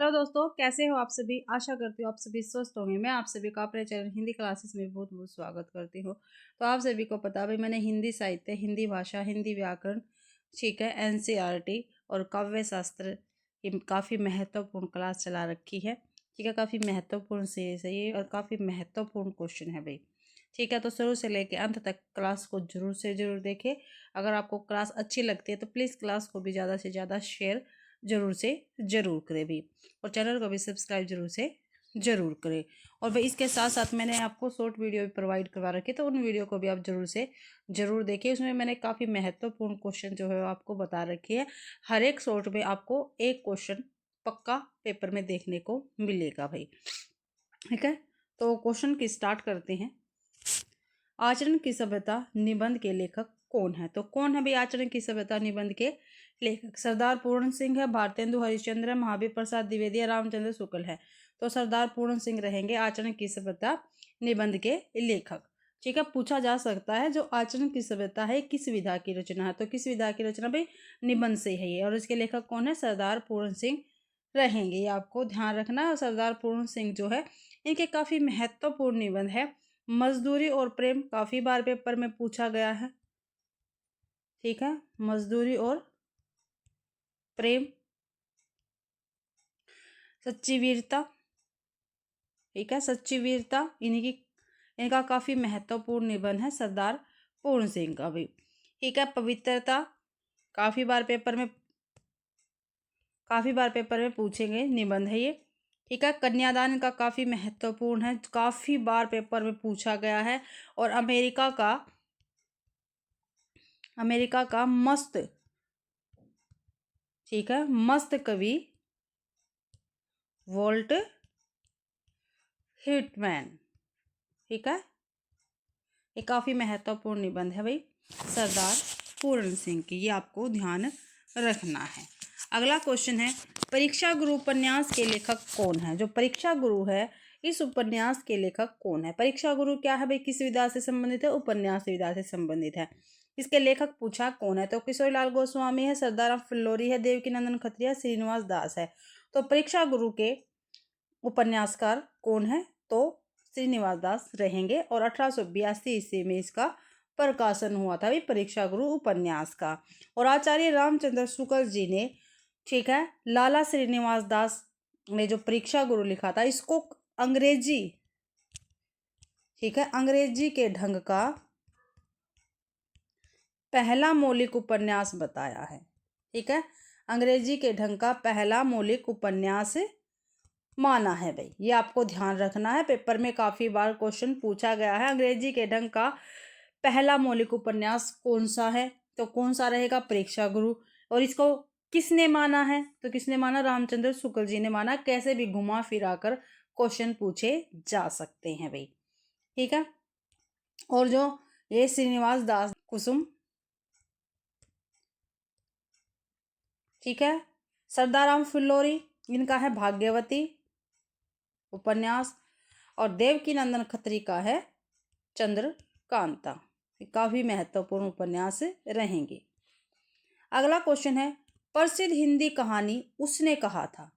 Hello दोस्तों, कैसे हो आप सभी। आशा करती हूँ आप सभी स्वस्थ होंगे। मैं आप सभी का अपने चैनल हिंदी क्लासेस में बहुत बहुत स्वागत करती हूँ। तो आप सभी को पता भाई, मैंने हिंदी साहित्य, हिंदी भाषा, हिंदी व्याकरण, ठीक है, एनसीईआरटी और काव्य शास्त्र की काफ़ी महत्वपूर्ण क्लास चला रखी है। ठीक है, काफ़ी महत्वपूर्ण सीरीज है ये और काफ़ी महत्वपूर्ण क्वेश्चन है भाई। ठीक है, तो शुरू से लेकर अंत तक क्लास को जरूर से ज़रूर देखें। अगर आपको क्लास अच्छी लगती है तो प्लीज़ क्लास को भी ज़्यादा से ज़्यादा शेयर जरूर से ज़रूर करें भी, और चैनल को भी सब्सक्राइब जरूर से ज़रूर करें। और भाई इसके साथ साथ मैंने आपको शॉर्ट वीडियो भी प्रोवाइड करवा रखी, तो उन वीडियो को भी आप जरूर से ज़रूर देखिए। उसमें मैंने काफ़ी महत्वपूर्ण क्वेश्चन जो है आपको बता रखी है। हर एक शॉर्ट में आपको एक क्वेश्चन पक्का पेपर में देखने को मिलेगा भाई। ठीक है, तो क्वेश्चन की स्टार्ट करते हैं। आचरण की सभ्यता निबंध के लेखक कौन है? तो कौन है भाई आचरण की सभ्यता निबंध के लेखक? सरदार पूर्ण सिंह है, भारतेंदु हरिश्चंद्र, महावीर प्रसाद द्विवेदी, रामचंद्र शुक्ल है। तो सरदार पूर्ण सिंह रहेंगे आचरण की सभ्यता निबंध के लेखक। ठीक है, पूछा जा सकता है जो आचरण की सभ्यता है किस विधा की रचना है? तो किस विधा की रचना भाई? निबंध से है ये। और इसके लेखक कौन है? सरदार पूर्ण सिंह रहेंगे। ये आपको ध्यान रखना है। सरदार पूर्ण सिंह जो है, इनके काफी महत्वपूर्ण निबंध है। मजदूरी और प्रेम काफी बार पेपर में पूछा गया है। ठीक है, मजदूरी और प्रेम। सच्ची वीरता, ठीक है, सच्ची वीरता इनका काफी महत्वपूर्ण निबंध है सरदार पूर्ण सिंह का भी। ठीक है, पवित्रता काफी बार पेपर में पूछे गए निबंध है ये। ठीक है, कन्यादान का काफी महत्वपूर्ण है, काफी बार पेपर में पूछा गया है। और अमेरिका का मस्त, ठीक है, मस्त कवि वोल्ट हिटमैन। ठीक है, ये काफी महत्वपूर्ण निबंध है भाई सरदार पूर्ण सिंह की, ये आपको ध्यान रखना है। अगला क्वेश्चन है, परीक्षा गुरु उपन्यास के लेखक कौन है? जो परीक्षा गुरु है, इस उपन्यास के लेखक कौन है? परीक्षा गुरु क्या है भाई? किस विधा से संबंधित है? उपन्यास विधा से संबंधित है। इसके लेखक पूछा कौन है? तो किशोरीलाल गोस्वामी है, सरदार फिल्लोरी है, देवकीनंदन खत्रिया, श्रीनिवास दास है। तो परीक्षा गुरु के उपन्यासकार कौन है? तो श्रीनिवास दास रहेंगे। और 1882 ईस्वी में इसका प्रकाशन हुआ था भी परीक्षा गुरु उपन्यास का। और आचार्य रामचंद्र शुक्ल जी ने, ठीक है, लाला श्रीनिवास दास ने जो परीक्षा गुरु लिखा था, इसको अंग्रेजी, ठीक है, अंग्रेजी के ढंग का पहला मौलिक उपन्यास बताया है। ठीक है, अंग्रेजी के ढंग का पहला मौलिक उपन्यास माना है भाई, ये आपको ध्यान रखना है। पेपर में काफी बार क्वेश्चन पूछा गया है। अंग्रेजी के ढंग का पहला मौलिक उपन्यास कौन सा है? तो कौन सा रहेगा? परीक्षा गुरु। और इसको किसने माना है? तो किसने माना? रामचंद्र शुक्ल जी ने माना। कैसे भी घुमा फिरा कर क्वेश्चन पूछे जा सकते हैं भाई। ठीक है, और जो ये श्रीनिवास दास कुसुम, ठीक है, सरदार राम फिल्लोरी, इनका है भाग्यवती उपन्यास। और देवकी नंदन खत्री का है चंद्रकांता। काफी महत्वपूर्ण उपन्यास रहेंगे। अगला क्वेश्चन है, प्रसिद्ध हिंदी कहानी उसने कहा था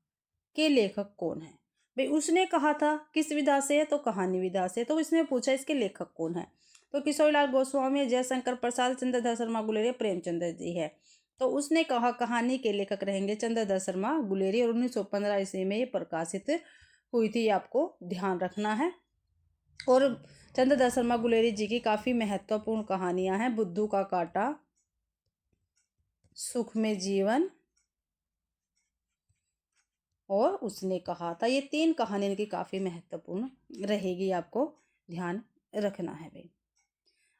के लेखक कौन है? भाई उसने कहा था किस विधा से है? तो कहानी विधा से। तो इसमें पूछा इसके लेखक कौन है? तो किशोरीलाल गोस्वामी, जयशंकर प्रसाद, चंद्रधर शर्मा गुलेरिया, प्रेमचंद्र जी है। तो उसने कहा कहानी के लेखक रहेंगे चंद्रधर शर्मा गुलेरी। और 1915 ईस्वी में ये प्रकाशित हुई थी, आपको ध्यान रखना है। और चंद्रधर शर्मा गुलेरी जी की काफी महत्वपूर्ण कहानियां हैं। बुद्धू का कांटा, सुख में जीवन और उसने कहा था, ये 3 कहानी इनकी काफी महत्वपूर्ण रहेगी, आपको ध्यान रखना है भाई।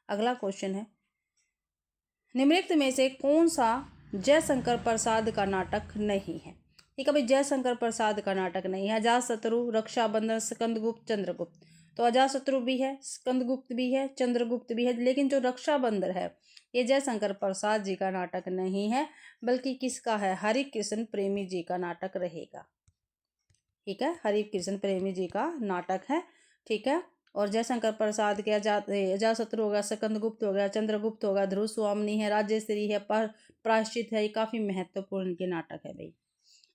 अगला क्वेश्चन है, निम्नलिखित में से कौन सा जयशंकर प्रसाद का नाटक नहीं है? ठीक है भाई, जयशंकर प्रसाद का नाटक नहीं है। अजातशत्रु, रक्षाबंधन, स्कंदगुप्त, चंद्रगुप्त। तो अजातशत्रु भी है, स्कंदगुप्त भी है, चंद्रगुप्त भी है, लेकिन जो रक्षाबंधन है ये जयशंकर प्रसाद जी का नाटक नहीं है, बल्कि किसका है? हरिकृष्ण प्रेमी जी का नाटक रहेगा। ठीक है, हरिकृष्ण प्रेमी जी का नाटक है। ठीक है, और जयशंकर प्रसाद के अजातशत्रु हो गया, स्कंदगुप्त हो गया, चंद्रगुप्त हो गया, ध्रुव स्वामिनी है, राजेश्वरी है, प्रायश्चित है, ये काफी महत्वपूर्ण के नाटक है भाई।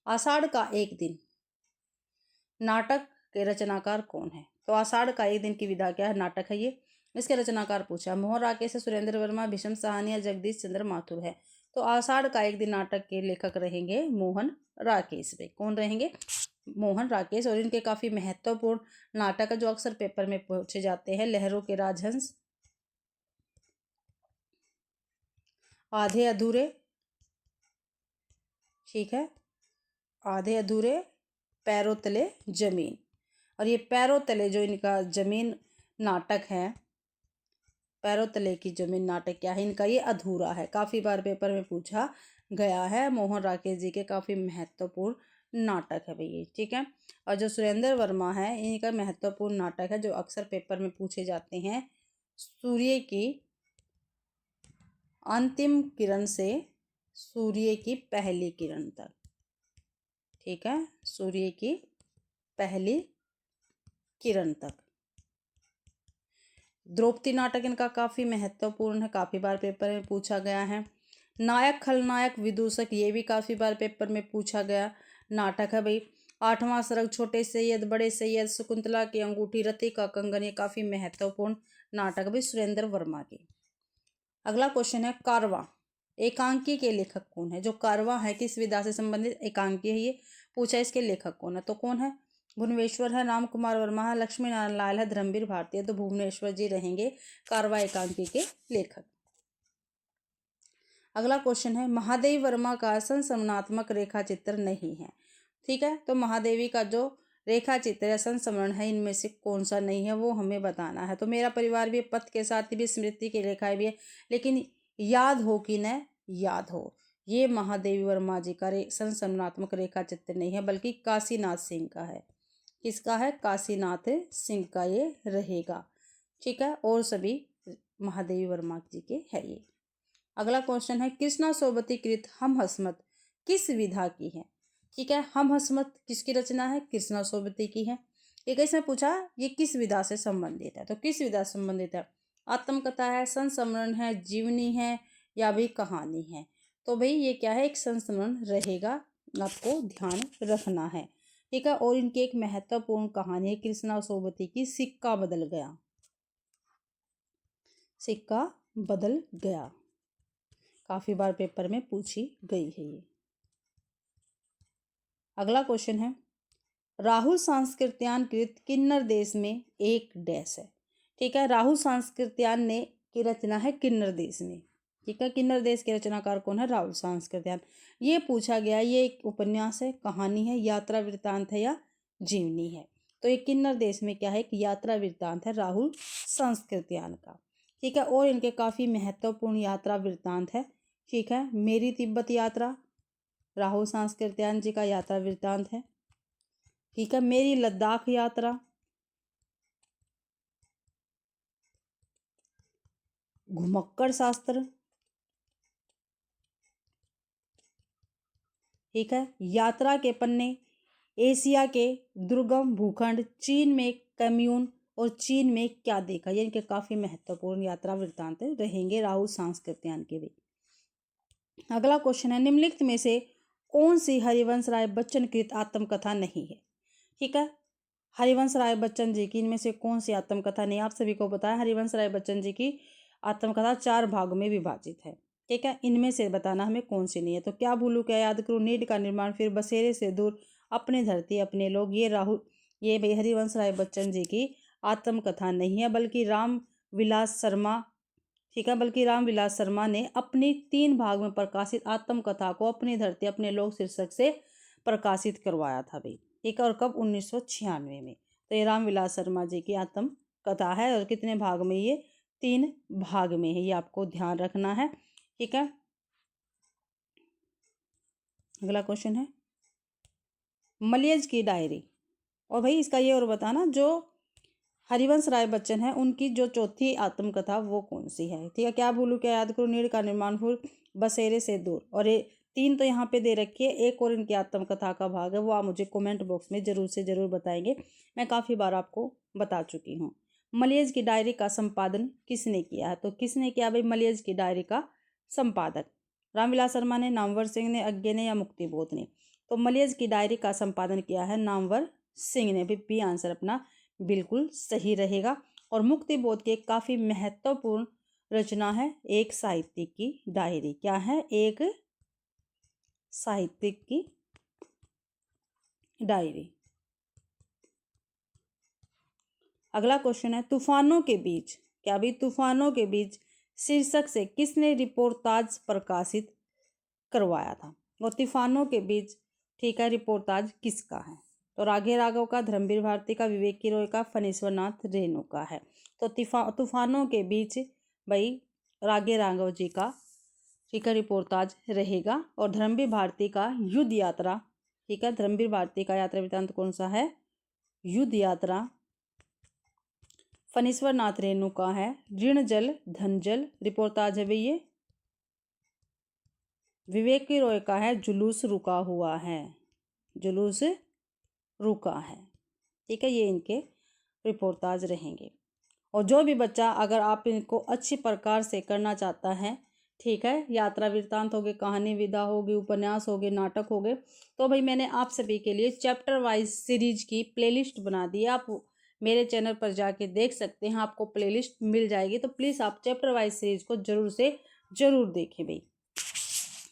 आषाढ़ का एक दिन, नाटक के रचनाकार कौन है? तो आषाढ़ का एक दिन की विधा क्या है, नाटक है ये। इसके रचनाकार पूछा, मोहन राकेश है, सुरेंद्र वर्मा, भीष्म साहनी या जगदीश चंद्र माथुर है। तो आषाढ़ का एक दिन नाटक के लेखक रहेंगे मोहन राकेश। भाई कौन रहेंगे? मोहन राकेश। और इनके काफी महत्वपूर्ण नाटक है जो अक्सर पेपर में पूछे जाते हैं, लहरों के राजहंस, आधे अधूरे, ठीक है, आधे अधूरे, पैरों तले जमीन। और ये पैरों तले जो इनका जमीन नाटक है, पैरों तले की जमीन नाटक क्या है इनका, ये अधूरा है। काफी बार पेपर में पूछा गया है, मोहन राकेश जी के काफी महत्वपूर्ण नाटक है भैया, ठीक है। और जो सुरेंद्र वर्मा है इनका महत्वपूर्ण नाटक है जो अक्सर पेपर में पूछे जाते हैं, सूर्य की अंतिम किरण से सूर्य की पहली किरण तक, ठीक है, सूर्य की पहली किरण तक। द्रौपदी नाटक इनका काफी महत्वपूर्ण है, काफी बार पेपर में पूछा गया है। नायक खलनायक विदूषक, ये भी काफी बार पेपर में पूछा गया नाटक है भाई। आठवां सरग, छोटे सैयद, बड़े सैयद, शकुंतला की अंगूठी, रति का कंगन, ये काफी महत्वपूर्ण नाटक भाई सुरेंद्र वर्मा के। अगला क्वेश्चन है कारवां, एकांकी के लेखक कौन है? जो कारवां है किस विधा से संबंधित एकांकी है ये पूछा, इसके लेखक कौन है? तो कौन है? भुवनेश्वर है, राम कुमार वर्मा है, लक्ष्मी नारायण लाल है, धर्मवीर भारती है। तो भुवनेश्वर जी रहेंगे कारवां एकांकी के लेखक। अगला क्वेश्चन है महादेवी वर्मा का संस्मरणात्मक रेखा चित्र नहीं है, ठीक है। तो महादेवी का जो रेखा चित्र या संस्मरण है इनमें से कौन सा नहीं है वो हमें बताना है। तो मेरा परिवार भी, पथ के साथ भी, स्मृति की रेखाएं भी है, लेकिन याद हो कि न याद हो, ये महादेवी वर्मा जी का संस्मरणात्मक रेखा चित्र नहीं है बल्कि काशीनाथ सिंह का है। किसका है? काशीनाथ सिंह का ये रहेगा, ठीक है। और सभी महादेवी वर्मा जी के है ये। अगला क्वेश्चन है कृष्णा सोबती कृत हम हसमत किस विधा की है, ठीक है। हम हसमत किसकी रचना है? कृष्णा सोबती की है। एक इसमें पूछा ये किस विधा से संबंधित है, तो किस विधा से संबंधित है? आत्मकथा है, संस्मरण है, जीवनी है या भी कहानी है? तो भाई ये क्या है? एक संस्मरण रहेगा, आपको ध्यान रखना है, ठीक है। और इनकी एक महत्वपूर्ण कहानी है कृष्णा सोबती की, सिक्का बदल गया, सिक्का बदल गया, काफी बार पेपर में पूछी गई है ये। अगला क्वेश्चन है राहुल सांस्कृत्यान कृत किन्नर देश में एक डैश है, ठीक है। राहुल सांस्कृत्यान ने की रचना है किन्नर देश में, ठीक है। किन्नर देश के रचनाकार कौन है? राहुल सांस्कृत्यान। ये पूछा गया, ये एक उपन्यास है, कहानी है, यात्रा वृत्तांत है या जीवनी है? तो ये किन्नर देश में क्या है? एक यात्रा वृत्तांत है राहुल सांस्कृत्यान का, ठीक है। और इनके काफी महत्वपूर्ण यात्रा वृत्तांत है, ठीक है। मेरी तिब्बत यात्रा राहुल सांस्कृत्यान जी का यात्रा वृत्तांत है, ठीक है। मेरी लद्दाख यात्रा, घुमक्कड़ शास्त्र, ठीक है। यात्रा के पन्ने, एशिया के दुर्गम भूखंड, चीन में कम्यून और चीन में क्या देखा, ये इनके काफी महत्वपूर्ण यात्रा वृत्तांत रहेंगे राहुल सांस्कृत्यान के भी। अगला क्वेश्चन है निम्नलिखित में से कौन सी हरिवंश राय बच्चन कृत आत्मकथा नहीं है, ठीक है। हरिवंश राय बच्चन जी की इनमें से कौन सी आत्मकथा नहीं? आप सभी को पता है हरिवंश राय बच्चन जी की आत्मकथा 4 भागों में विभाजित है, ठीक है। इनमें से बताना हमें कौन सी नहीं है। तो क्या भूलू क्या याद करूँ, नीड का निर्माण, फिर बसेरे से दूर, अपनी धरती अपने लोग, ये भाई हरिवंश राय बच्चन जी की आत्मकथा नहीं है बल्कि राम विलास शर्मा, ठीक है, बल्कि रामविलास शर्मा ने अपनी 3 भाग में प्रकाशित आत्मकथा को अपनी धरती अपने लोग शीर्षक से प्रकाशित करवाया था भाई, ठीक है। और कब? 1996 में। तो ये रामविलास शर्मा जी की आत्मकथा है और कितने भाग में? ये 3 भाग में है, ये आपको ध्यान रखना है, ठीक है। अगला क्वेश्चन है मलयज की डायरी, और भाई इसका ये और बताना जो हरिवंश राय बच्चन है उनकी जो चौथी आत्मकथा वो कौन सी है, ठीक है। क्या भूलू क्या याद करूँ, नीड़ का निर्माण, फूल, बसेरे से दूर, और ये 3 तो यहाँ पे दे रखी है, एक और इनकी आत्मकथा का भाग है वो आप मुझे कमेंट बॉक्स में जरूर से जरूर बताएंगे, मैं काफ़ी बार आपको बता चुकी हूँ। मलयज की डायरी का संपादन किसने किया है? तो किसने किया भाई मलयज की डायरी का संपादक? रामविलास शर्मा ने, नामवर सिंह ने, अज्ञे ने या मुक्तिबोध ने? तो मलयज की डायरी का संपादन किया है नामवर सिंह ने। बी आंसर अपना बिल्कुल सही रहेगा। और मुक्ति बोध की एक काफ़ी महत्वपूर्ण रचना है एक साहित्यिक की डायरी। क्या है? एक साहित्यिक की डायरी। अगला क्वेश्चन है तूफानों के बीच। क्या भी? तूफानों के बीच शीर्षक से किसने रिपोर्टाज प्रकाशित करवाया था? और तूफानों के बीच, ठीक है, रिपोर्टाज किसका है? तो राघे राघव का, धर्मवीर भारती का, विवेकी रॉय का, फणीश्वर नाथ रेणु का है। तो तूफानों के बीच भाई राघे राघव जी का, ठीक है, रिपोर्टाज रहेगा। और धर्मवीर भारती का युद्ध यात्रा, ठीक है, धर्मवीर भारती का यात्रा वृत्तांत कौन सा है? युद्ध यात्रा। फणीश्वर नाथ रेणु का है ऋण जल धन जल, रिपोर्टाज है भाई ये। विवेकी रॉय का है जुलूस रुका हुआ है, जुलूस रुका है, ठीक है, ये इनके रिपोर्टाज रहेंगे। और जो भी बच्चा, अगर आप इनको अच्छी प्रकार से करना चाहता है, ठीक है, यात्रा वृत्तांत हो गए, कहानी विधा होगी, उपन्यास हो गए, नाटक हो गए, तो भाई मैंने आप सभी के लिए चैप्टर वाइज सीरीज की प्लेलिस्ट बना दी है। आप मेरे चैनल पर जाके देख सकते हैं, आपको प्लेलिस्ट मिल जाएगी। तो प्लीज़ आप चैप्टर वाइज सीरीज को जरूर से जरूर देखें भाई।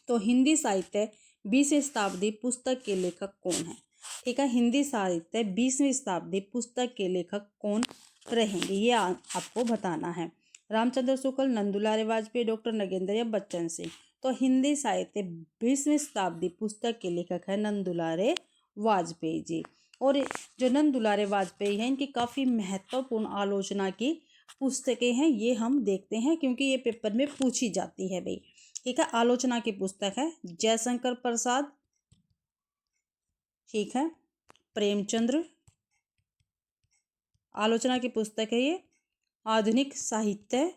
तो हिंदी साहित्य 20वीं शताब्दी पुस्तक के लेखक कौन है? ठीक है, हिंदी साहित्य 20वीं शताब्दी पुस्तक के लेखक कौन रहेंगे, ये आपको बताना है। रामचंद्र शुक्ल, नंदुलारे वाजपेयी, डॉक्टर नगेंद्र या बच्चन सिंह। तो हिंदी साहित्य 20वीं शताब्दी पुस्तक के लेखक है नंदुलारे वाजपेयी जी। और जो नंदुलारे वाजपेयी हैं, इनकी काफ़ी महत्वपूर्ण आलोचना की पुस्तकें हैं, ये हम देखते हैं क्योंकि ये पेपर में पूछी जाती है भाई। ठीक है, आलोचना की पुस्तक है जयशंकर प्रसाद, ठीक है, प्रेमचंद्र। आलोचना की पुस्तक है ये आधुनिक साहित्य,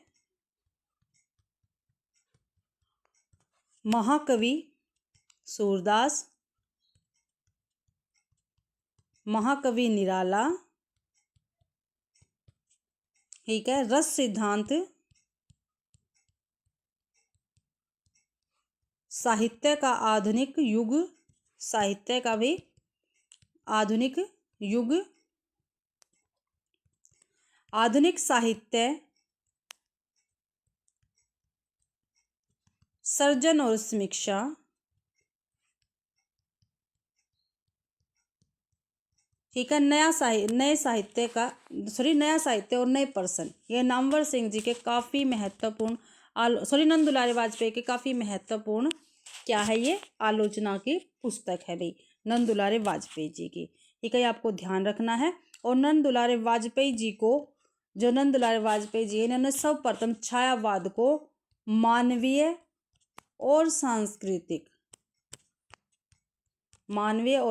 महाकवि सूरदास, महाकवि निराला, ठीक है, रस सिद्धांत, साहित्य का आधुनिक युग, साहित्य का भी आधुनिक युग, आधुनिक साहित्य, सर्जन और समीक्षा, ठीक है, नए साहित्य का नया साहित्य और नए पर्सन। ये नामवर सिंह जी के काफ़ी महत्वपूर्ण नंद दुलारे वाजपेयी के काफ़ी महत्वपूर्ण क्या है, ये आलोचना की पुस्तक है भाई, नंद दुलारे वाजपेयी जी की। ठीक है, ये आपको ध्यान रखना है। और नंद दुलारे वाजपेयी जी को, जो नंद दुलारे वाजपेयी जी है, इन्होंने सर्वप्रथम छायावाद को मानवीय और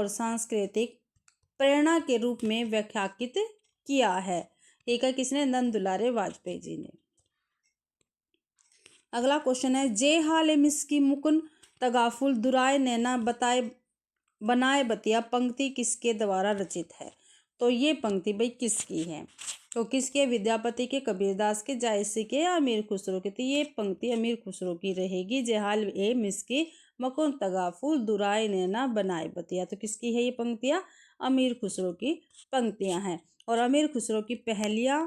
सांस्कृतिक प्रेरणा के रूप में व्याख्यायित किया है। ठीक है, किसने? नंद दुलारे वाजपेयी जी ने। अगला क्वेश्चन है जे हाले मिसकी मुकुन तगाफुल दुराय नैना बनाए बतिया पंक्ति किसके द्वारा रचित है? तो ये पंक्ति भाई किसकी है? तो किसके? विद्यापति के, कबीरदास के, जायसी के या अमीर खुसरो के? तो ये पंक्ति अमीर खुसरो की रहेगी। जेहाल ए मिसकी मकुन तगाफुल दुराय नैना बनाए बतिया। तो किसकी है ये पंक्तियाँ? अमीर खुसरो की पंक्तियाँ हैं। और अमीर खुसरो की पहेलियाँ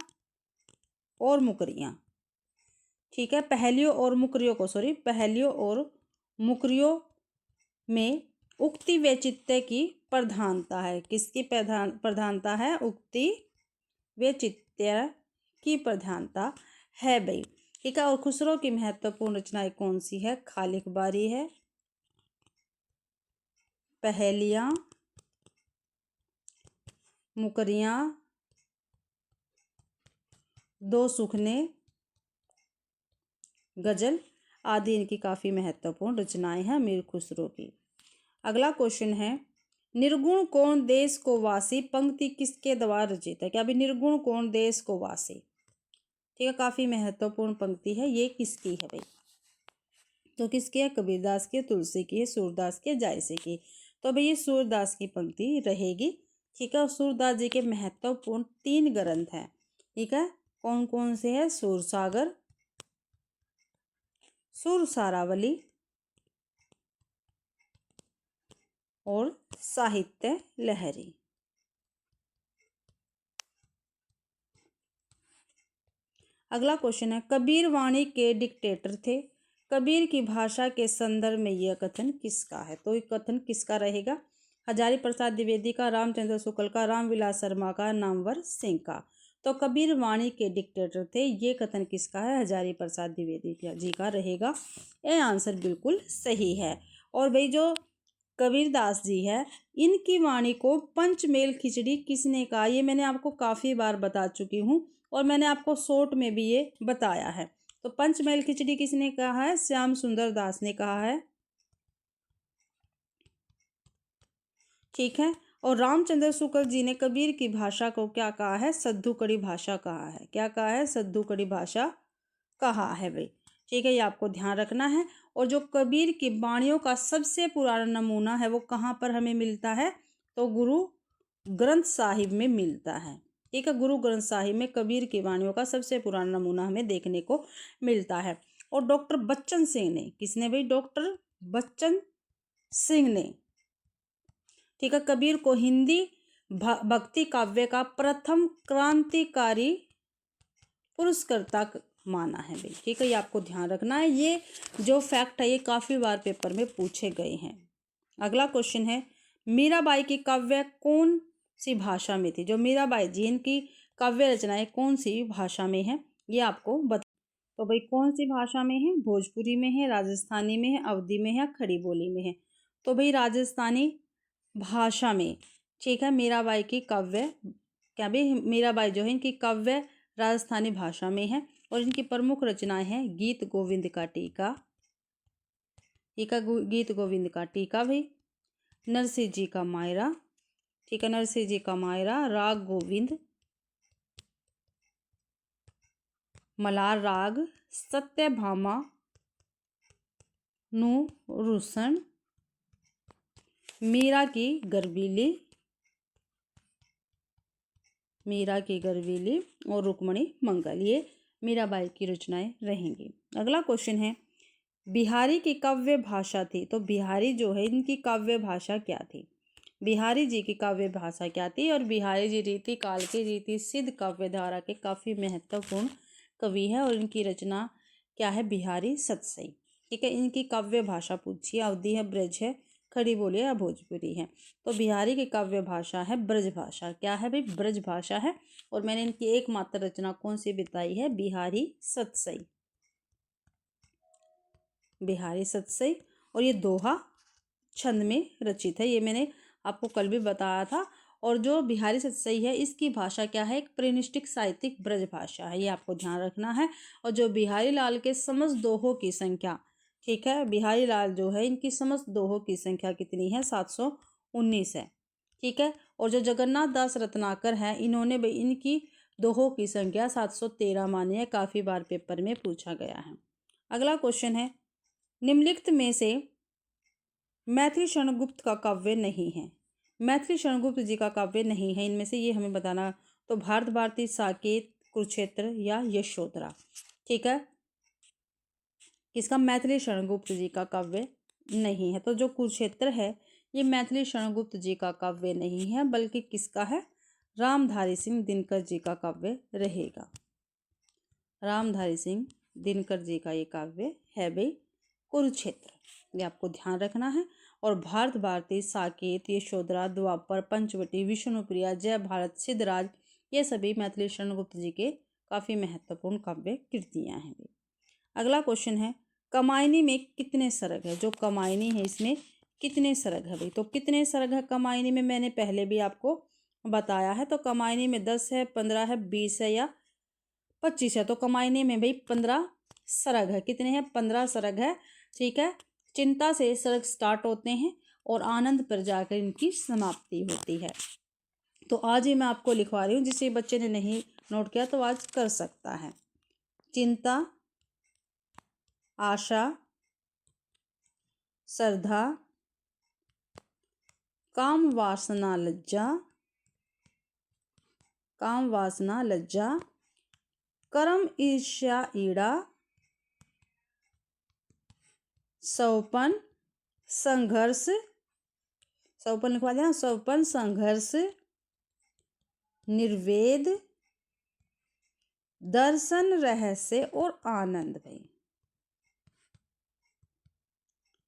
और मुकरियाँ, ठीक है, पहेलियों और मुकरियों में उक्ति वैचित्य की प्रधानता है। किसकी प्रधानता है? उक्ति वैचित्य की प्रधानता है भाई। ठीक है, और खुसरो की महत्वपूर्ण रचनाएं कौन सी है? खालिक बारी है, पहेलियाँ, मुकरियाँ, दो सुखने, गजल आदि इनकी काफ़ी महत्वपूर्ण रचनाएं हैं अमीर खुसरो की। अगला क्वेश्चन है निर्गुण कौन देश को वासी पंक्ति किसके द्वारा रचित है? क्या अभी निर्गुण कौन देश को वासी, ठीक है, काफ़ी महत्वपूर्ण पंक्ति है, ये किसकी है भाई? तो किसकी है? कबीरदास की, तुलसी की है, सूरदास की, जायसी की। तो भाई ये सूरदास की पंक्ति रहेगी। ठीक है, सूरदास जी के महत्वपूर्ण 3 ग्रंथ हैं। ठीक है, कौन कौन से है? सूरसागर, सुरसारावली और साहित्य लहरी। अगला क्वेश्चन है, कबीर वाणी के डिक्टेटर थे, कबीर की भाषा के संदर्भ में यह कथन किसका है? तो ये कथन किसका रहेगा? हजारी प्रसाद द्विवेदी का, रामचंद्र शुक्ल का, रामविलास शर्मा का, नामवर सिंह का। तो कबीर वाणी के डिक्टेटर थे, ये कथन किसका है? हजारी प्रसाद द्विवेदी जी का रहेगा। ये आंसर बिल्कुल सही है। और भाई जो कबीरदास जी है, इनकी वाणी को पंचमेल खिचड़ी किसने कहा? ये मैंने आपको काफ़ी बार बता चुकी हूँ और मैंने आपको शॉर्ट में भी ये बताया है। तो पंचमेल खिचड़ी किसने कहा है? श्याम सुंदर दास ने कहा है। ठीक है। और रामचंद्र शुक्ल जी ने कबीर की भाषा को क्या कहा है? सद्दू कड़ी भाषा कहा है। क्या कहा है? सद्दू कड़ी भाषा कहा है भाई। ठीक है, ये आपको ध्यान रखना है। और जो कबीर की वाणियों का सबसे पुराना नमूना है वो कहाँ पर हमें मिलता है? तो गुरु ग्रंथ साहिब में मिलता है। ठीक है, गुरु ग्रंथ साहिब में कबीर की वाणियों का सबसे पुराना नमूना हमें देखने को मिलता है। और डॉक्टर बच्चन सिंह ने, किसने भाई? डॉक्टर बच्चन सिंह ने, ठीक है, कबीर को हिंदी भक्ति काव्य का प्रथम क्रांतिकारी पुरस्कर्ता माना है भाई। ठीक है, ये आपको ध्यान रखना है। ये जो फैक्ट है ये काफ़ी बार पेपर में पूछे गए हैं। अगला क्वेश्चन है, मीराबाई की काव्य कौन सी भाषा में थी? जो मीराबाई जी, इनकी काव्य रचनाएं कौन सी भाषा में है? ये आपको बता। तो भाई कौन सी भाषा में है? भोजपुरी में है, राजस्थानी में है, अवधी में है, खड़ी बोली में है। तो भाई राजस्थानी भाषा में। ठीक है, मीराबाई की काव्य, क्या भाई मीराबाई जो है इनकी काव्य राजस्थानी भाषा में है। और इनकी प्रमुख रचनाएं हैं गीत गोविंद का टीका, गीत गोविंद का टीका भाई, नरसिंह जी का मायरा, ठीक है, नरसिंह जी का मायरा, राग गोविंद, मलार राग, सत्यभामा नु रुसन, मीरा की गर्वीली, मीरा की गर्वीली और रुक्मणी मंगल, ये मीराबाई की रचनाएं रहेंगी। अगला क्वेश्चन है, बिहारी की काव्य भाषा थी। तो बिहारी जो है इनकी काव्य भाषा क्या थी? बिहारी जी की काव्य भाषा क्या थी? और बिहारी जी रीति काल के रीति सिद्ध काव्य धारा के काफ़ी महत्वपूर्ण कवि है और इनकी रचना क्या है? बिहारी सतसई। ठीक है, इनकी काव्य भाषा पूछिए, अवधी है, ब्रज है, खड़ी बोली या भोजपुरी है। तो बिहारी की काव्य भाषा है ब्रज भाषा। क्या है भाई? ब्रज भाषा है। और मैंने इनकी एकमात्र रचना कौन सी बताई है? बिहारी सतसई, बिहारी सतसई। और ये दोहा छंद में रचित है, ये मैंने आपको कल भी बताया था। और जो बिहारी सतसई है इसकी भाषा क्या है? एक प्रेनिष्ठिक साहित्यिक ब्रज भाषा है, ये आपको ध्यान रखना है। और जो बिहारी लाल के समस्त दोहों की संख्या, ठीक है, बिहारी लाल जो है इनकी समस्त दोहों की संख्या कितनी है? 719 है। ठीक है, और जो जगन्नाथ दास रत्नाकर हैं इन्होंने भी इनकी दोहों की संख्या 713 मानी है। काफ़ी बार पेपर में पूछा गया है। अगला क्वेश्चन है, निम्नलिखित में से मैथिली शरण गुप्त का काव्य नहीं है। मैथिली शरण गुप्त जी का काव्य नहीं है, इनमें से ये हमें बताना। तो भारत भारती, साकेत, कुरुक्षेत्र या यशोधरा। ठीक है, किसका? मैथिली शरण गुप्त जी का काव्य नहीं है। तो जो कुरुक्षेत्र है ये मैथिली शरण गुप्त जी का काव्य नहीं है, बल्कि किसका है? रामधारी सिंह दिनकर जी का काव्य रहेगा। रामधारी सिंह दिनकर जी का ये काव्य है भाई कुरुक्षेत्र, ये आपको ध्यान रखना है। और भारत भारती, साकेत, यशोधरा, द्वापर, पंचवटी, विष्णुप्रिया, जय भारत, सिद्धराज, ये सभी मैथिली शरण गुप्त जी के काफ़ी महत्वपूर्ण काव्य कृतियाँ हैं। अगला क्वेश्चन है, कमायनी में कितने सर्ग है? जो कमायनी है इसमें कितने सर्ग है भाई? तो कितने सर्ग है कमायनी में? मैंने पहले भी आपको बताया है। तो कमायनी में 10 है, 15 है, 20 है या 25 है। तो कमायनी में भाई 15 सर्ग है। कितने हैं? 15 सर्ग है। ठीक है, चिंता से सर्ग स्टार्ट होते हैं और आनंद पर जाकर इनकी समाप्ति होती है। तो आज ही मैं आपको लिखवा रही हूँ, जिसे बच्चे ने नहीं नोट किया तो आज कर सकता है। चिंता, आशा, श्रद्धा, काम वासना लज्जा, काम वासना लज्जा, कर्म ईर्ष्या ईड़ा, सौपन संघर्ष, सौपन लिखवा देना, सौपन संघर्ष, निर्वेद, दर्शन, रहस्य और आनंद भाई,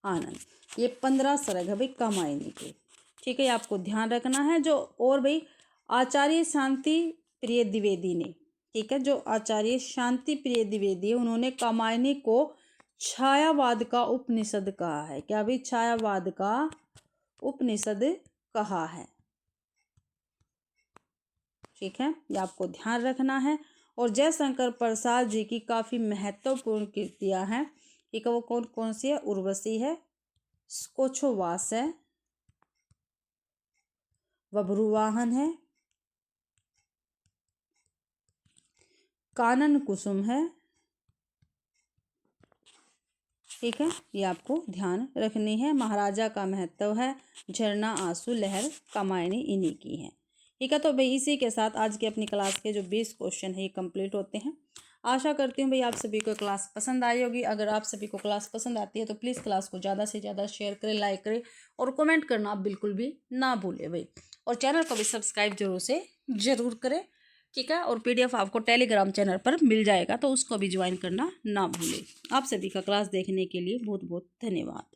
आनंद। ये 15 सर्ग है भाई कामायनी के। ठीक है, ये आपको ध्यान रखना है। जो और भाई आचार्य शांति प्रिय द्विवेदी ने, ठीक है, जो आचार्य शांति प्रिय द्विवेदी है, उन्होंने कामायनी को छायावाद का उपनिषद कहा है। क्या भाई? छायावाद का उपनिषद कहा है। ठीक है, ये आपको ध्यान रखना है। और जयशंकर प्रसाद जी की काफी महत्वपूर्ण कृतियां हैं। ठीक है, वो कौन कौन सी है? उर्वशी है, स्कोछोवास है, बभ्रुवाहन है, कानन कुसुम है। ठीक है, ये आपको ध्यान रखनी है। महाराजा का महत्व है, झरना, आंसू, लहर, कामायनी इन्हीं की है। ठीक है, तो भाई इसी के साथ आज की अपनी क्लास के जो 20 क्वेश्चन है ये कंप्लीट होते हैं। आशा करती हूँ भाई आप सभी को क्लास पसंद आई होगी। अगर आप सभी को क्लास पसंद आती है तो प्लीज़ क्लास को ज़्यादा से ज़्यादा शेयर करें, लाइक करें और कमेंट करना आप बिल्कुल भी ना भूलें भाई। और चैनल को भी सब्सक्राइब जरूर करें। ठीक है, और PDF आपको टेलीग्राम चैनल पर मिल जाएगा, तो उसको भी ज्वाइन करना ना भूलें। आप सभी का क्लास देखने के लिए बहुत बहुत धन्यवाद।